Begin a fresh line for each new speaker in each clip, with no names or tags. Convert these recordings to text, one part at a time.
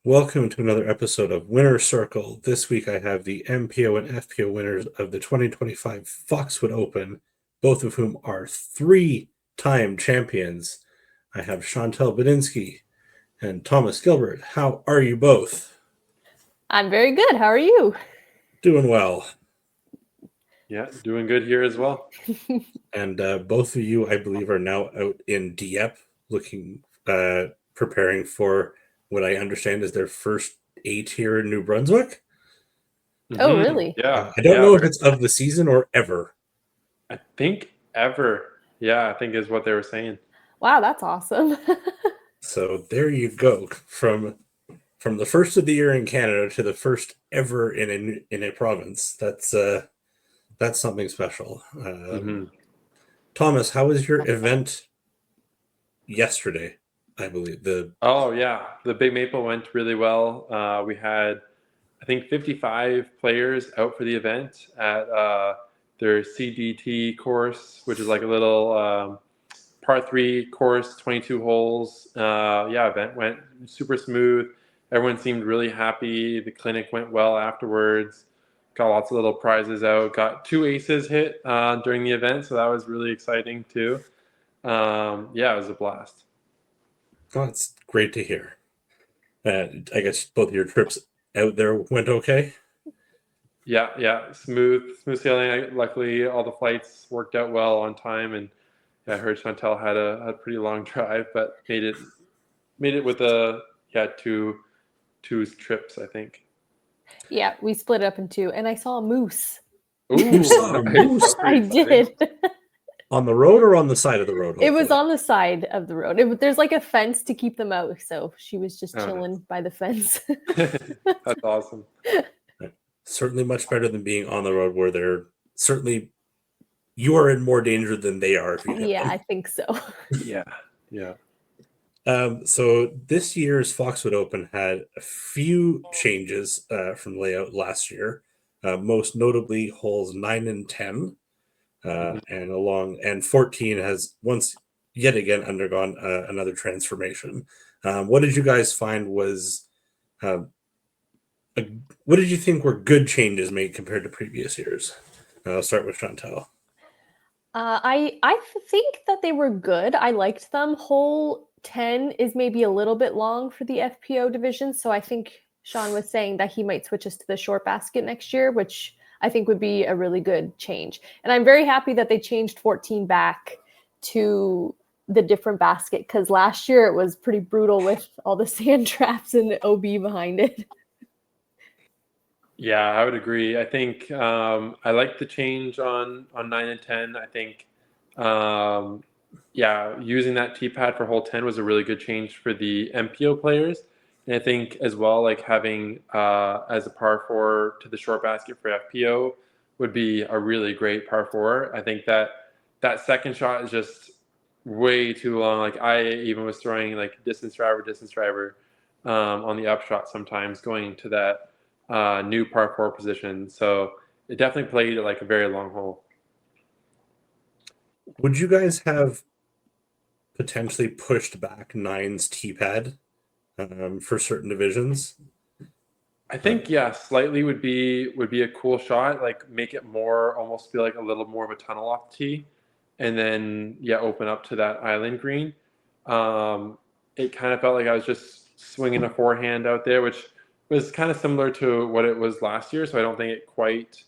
Welcome to another episode of Winner's Circle. This week I have the MPO and FPO winners of the 2025 Foxwood Open, both of whom are three-time champions. I have Chantel Bedinsky and Thomas Gilbert. How are you both?
I'm very good. How are you?
Doing well.
Yeah, doing good here as well.
And both of you, I believe, are now out in Dieppe preparing for what I understand is their first 8 here in New Brunswick.
Oh, really?
Yeah.
I don't know if it's of the season or ever.
I think ever. Yeah, I think is what they were saying.
Wow, that's awesome.
So there you go. From the first of the year in Canada to the first ever in a province. That's something special. Thomas, how was your event yesterday? I believe the
Big Maple went really well. We had, I think, 55 players out for the event at their CDT course, which is like a little par 3 course, 22 holes. Event went super smooth. Everyone seemed really happy. The clinic went well afterwards. Got lots of little prizes out. Got 2 aces hit during the event, so that was really exciting too. It was a blast.
Oh, it's great to hear. I guess both your trips out there went okay.
Yeah, smooth sailing. Luckily, all the flights worked out well on time, and I heard Chantel had a pretty long drive, but made it with two trips, I think.
Yeah, we split up in 2, and I saw a moose.
Ooh, you saw a moose?
I did.
On the road or on the side of the road?
Hopefully. It was on the side of the road. There's like a fence to keep them out, so she was just chilling by the fence.
That's awesome.
Certainly much better than being on the road where you are in more danger than they are. If you hit them.
I think so.
Yeah.
So this year's Foxwood Open had a few changes from layout last year, most notably holes 9 and 10, and 14 has once yet again undergone another transformation. What did you guys find was? What did you think were good changes made compared to previous years? I'll start with Chantel.
I think that they were good. I liked them. Hole 10 is maybe a little bit long for the FPO division, so I think Sean was saying that he might switch us to the short basket next year, which I think would be a really good change. And I'm very happy that they changed 14 back to the different basket, because last year it was pretty brutal with all the sand traps and the OB behind it.
Yeah, I would agree. I think I like the change on 9 and 10. I think using that tee pad for hole 10 was a really good change for the MPO players. And I think as well, like having as a par 4 to the short basket for FPO would be a really great par 4. I think that second shot is just way too long. Like I even was throwing like distance driver on the upshot sometimes going to that new par 4 position. So it definitely played like a very long hole.
Would you guys have potentially pushed back 9's tee pad for certain divisions?
I think slightly would be a cool shot. Like make it more, almost feel like a little more of a tunnel off the tee, and then open up to that island green. It kind of felt like I was just swinging a forehand out there, which was kind of similar to what it was last year. So I don't think it quite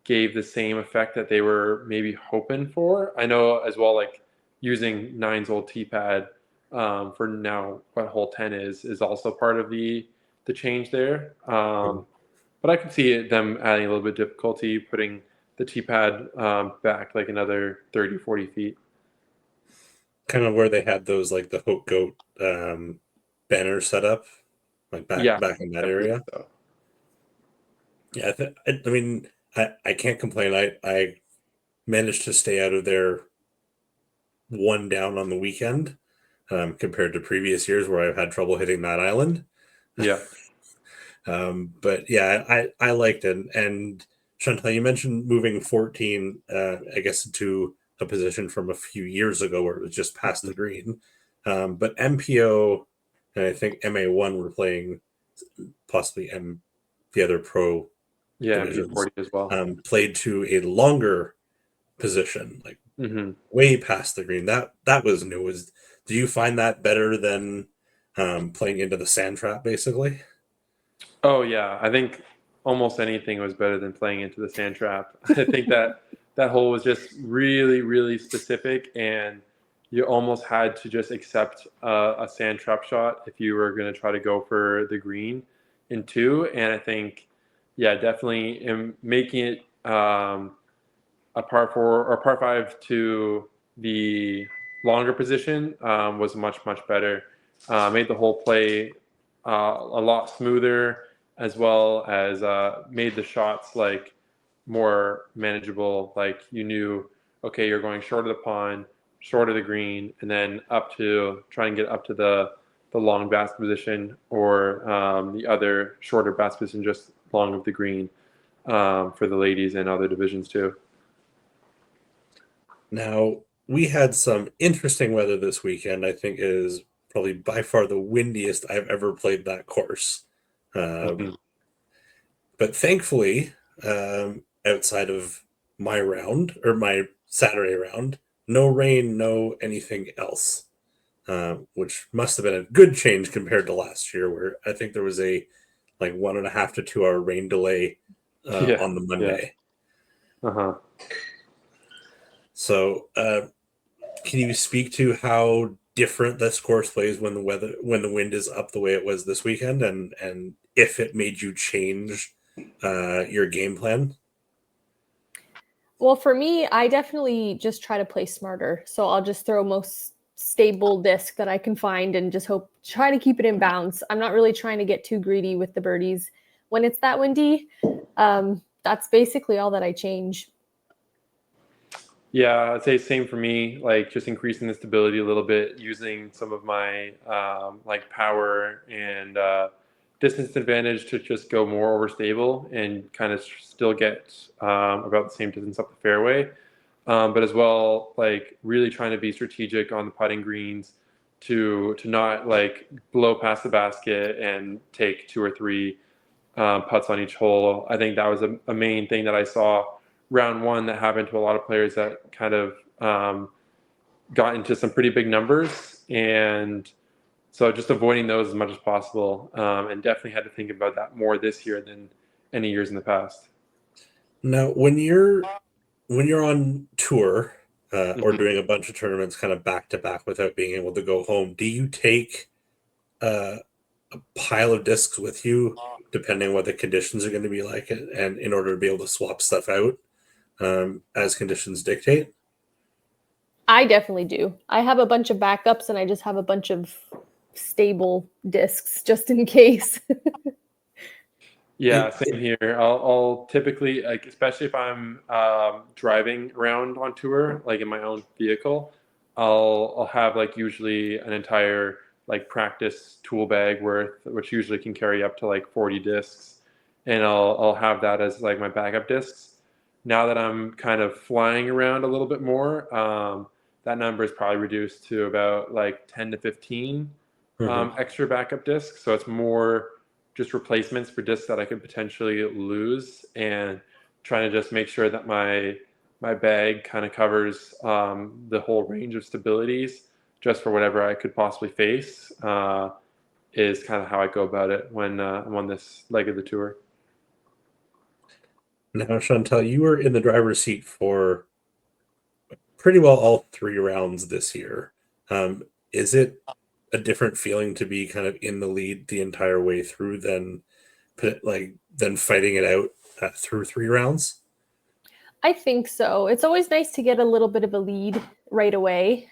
gave the same effect that they were maybe hoping for. I know as well, like using 9's old tee pad for now what hole 10 is also part of the change there. But I could see them adding a little bit of difficulty, putting the tee pad back like another 30, 40 feet.
Kind of where they had those like the Hope Goat banners set up, like back in that area. So. Yeah, I mean, I can't complain. I managed to stay out of there one down on the weekend compared to previous years where I've had trouble hitting that island.
Yeah.
But yeah, I liked it. And Chantal, you mentioned moving 14, I guess, into a position from a few years ago where it was just past the green. But MPO and I think MA1 were playing possibly the other pro divisions,
B40 as well.
played to a longer position, like way past the green. That was new. Do you find that better than playing into the sand trap, basically?
Oh yeah, I think almost anything was better than playing into the sand trap. I think that hole was just really, really specific, and you almost had to just accept a sand trap shot if you were going to try to go for the green in 2. And I think, yeah, definitely in making it a par 4 or par 5 to the longer position was much, much better. Made the whole play a lot smoother, as well as made the shots like more manageable. Like you knew, okay, you're going short of the pond, short of the green, and then up to try and get up to the long basket position, or the other shorter basket position just long of the green, for the ladies and other divisions too.
Now, we had some interesting weather this weekend. I think it is probably by far the windiest I've ever played that course. But thankfully, outside of my round, or my Saturday round, no rain, no anything else, which must have been a good change compared to last year, where I think there was a like 1.5 to 2 hour rain delay on the Monday.
Yeah.
So, can you speak to how different this course plays when the wind is up the way it was this weekend, and if it made you change your game plan?
Well, for me, I definitely just try to play smarter. So I'll just throw most stable disc that I can find and just try to keep it in bounds. I'm not really trying to get too greedy with the birdies when it's that windy. That's basically all that I change.
Yeah, I'd say same for me. Like just increasing the stability a little bit, using some of my like power and distance advantage to just go more overstable and kind of still get about the same distance up the fairway. But as well, like really trying to be strategic on the putting greens to not like blow past the basket and take 2 or 3 putts on each hole. I think that was a main thing that I saw round 1 that happened to a lot of players that kind of got into some pretty big numbers. And so just avoiding those as much as possible, and definitely had to think about that more this year than any years in the past.
Now, when you're on tour or doing a bunch of tournaments kind of back to back without being able to go home, do you take a pile of discs with you depending on what the conditions are going to be like, and in order to be able to swap stuff out as conditions dictate?
I definitely do. I have a bunch of backups, and I just have a bunch of stable discs just in case.
Yeah, same here. I'll typically, like, especially if I'm driving around on tour, like in my own vehicle, I'll have like usually an entire like practice tool bag worth, which usually can carry up to like 40 discs, and I'll have that as like my backup discs. Now that I'm kind of flying around a little bit more, that number is probably reduced to about like 10 to 15 extra backup discs. So it's more just replacements for discs that I could potentially lose, and trying to just make sure that my bag kind of covers the whole range of stabilities just for whatever I could possibly face, is kind of how I go about it when I'm on this leg of the tour.
Now, Chantal, you were in the driver's seat for pretty well all 3 rounds this year. Is it a different feeling to be kind of in the lead the entire way through than fighting it out through 3 rounds?
I think so. It's always nice to get a little bit of a lead right away,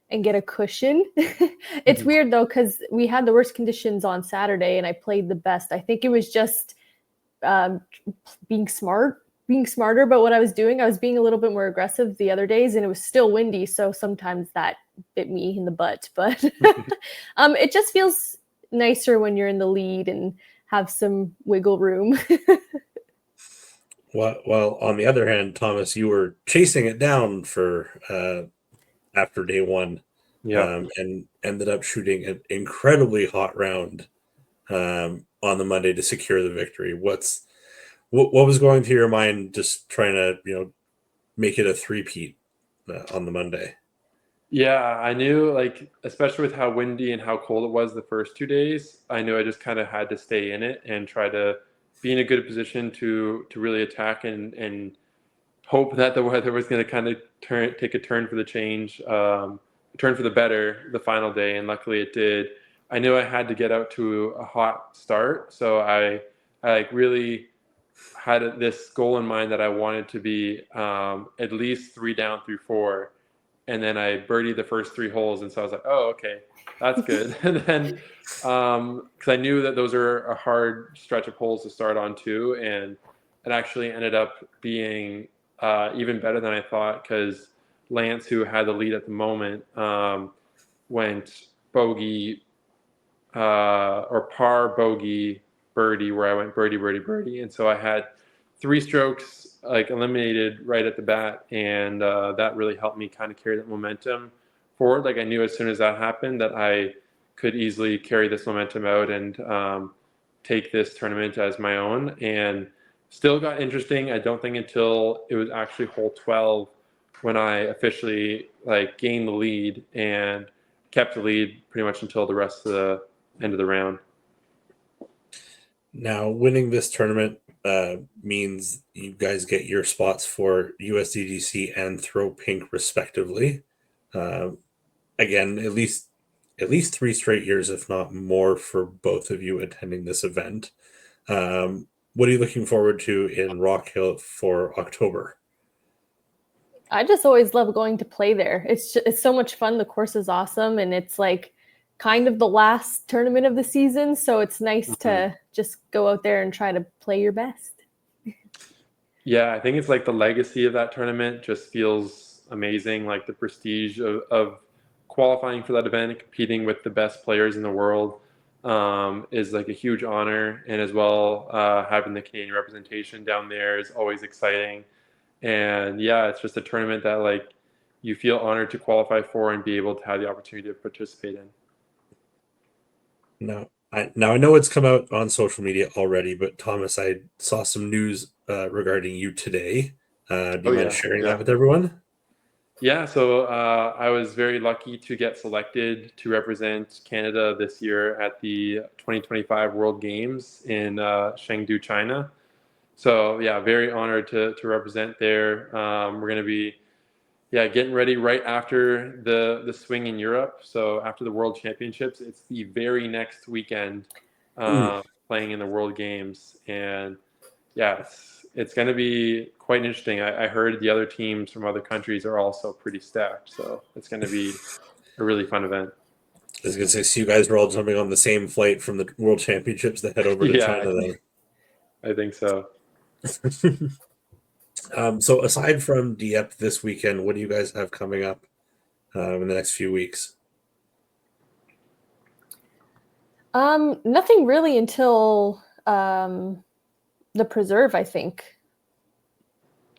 and get a cushion. It's weird though, because we had the worst conditions on Saturday and I played the best. I think it was just being smarter about what I was doing. I was being a little bit more aggressive the other days, and it was still windy, so sometimes that bit me in the butt. But it just feels nicer when you're in the lead and have some wiggle room.
Well, on the other hand, Thomas, you were chasing it down for after day 1, and ended up shooting an incredibly hot round on the Monday to secure the victory. What was going through your mind just trying to make it a three-peat on the Monday?
Yeah, I knew, like, especially with how windy and how cold it was the first 2 days, I knew I just kind of had to stay in it and try to be in a good position to really attack and hope that the weather was going to kind of take a turn for the change, turn for the better the final day, and luckily it did. I knew I had to get out to a hot start, so I like really had this goal in mind that I wanted to be at least 3 down through 4, and then I birdied the first 3 holes, and so I was like, oh, okay, that's good. And then because I knew that those are a hard stretch of holes to start on too, and it actually ended up being even better than I thought, because Lance, who had the lead at the moment, went bogey or par, bogey, birdie, where I went birdie, birdie, birdie, and so I had 3 strokes like eliminated right at the bat, and that really helped me kind of carry that momentum forward. Like, I knew as soon as that happened that I could easily carry this momentum out and take this tournament as my own. And still got interesting, I don't think, until it was actually hole 12 when I officially like gained the lead and kept the lead pretty much until the rest of the end of the round.
Now, winning this tournament means you guys get your spots for USDGC and Throw Pink respectively. Again, at least 3 straight years, if not more, for both of you attending this event. What are you looking forward to in Rock Hill for October?
I just always love going to play there. It's so much fun. The course is awesome, and it's like kind of the last tournament of the season, so it's nice to just go out there and try to play your best.
Yeah, I think it's like the legacy of that tournament just feels amazing. Like the prestige of qualifying for that event and competing with the best players in the world is like a huge honor. And as well, having the Canadian representation down there is always exciting. And yeah, it's just a tournament that like you feel honored to qualify for and be able to have the opportunity to participate in.
Now I know it's come out on social media already, but Thomas, I saw some news regarding you today. Do you mind sharing that with everyone?
Yeah, so I was very lucky to get selected to represent Canada this year at the 2025 World Games in Chengdu, China. So yeah, very honored to represent there. We're going to be getting ready right after the swing in Europe. So after the World Championships, it's the very next weekend playing in the World Games. And yeah, it's going to be quite interesting. I heard the other teams from other countries are also pretty stacked. So it's going to be a really fun event.
I was going to say, so you guys are all jumping on the same flight from the World Championships to head over to China then.
I think so.
So aside from Dieppe this weekend, what do you guys have coming up in the next few weeks?
Nothing really until the Preserve, I think.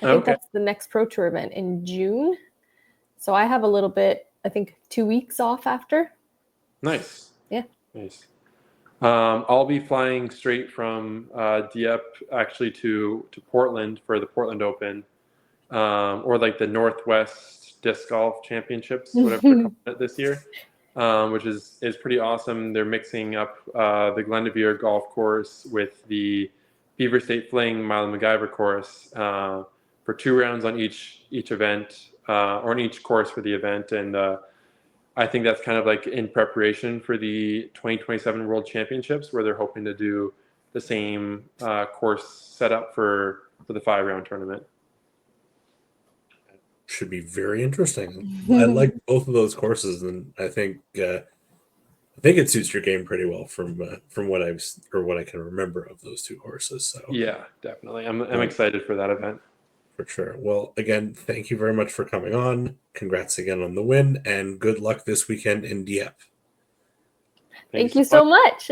I think that's the next Pro Tour event in June. So I have a little bit, I think 2 weeks off after.
Nice.
Yeah.
Nice. I'll be flying straight from Dieppe actually to Portland for the Portland Open, or like the Northwest Disc Golf Championships, whatever they're calling it this year, which is pretty awesome. They're mixing up the Glendoveer Golf Course with the Beaver State Fling Mile MacGyver course for 2 rounds on each event, or on each course for the event. And I think that's kind of like in preparation for the 2027 World Championships, where they're hoping to do the same course setup for the 5-round tournament.
Should be very interesting. I like both of those courses, and I think it suits your game pretty well from what I can remember of those 2 courses. So
yeah, definitely, I'm excited for that event.
For sure. Well, again, thank you very much for coming on. Congrats again on the win, and good luck this weekend in Dieppe.
Thank you so much.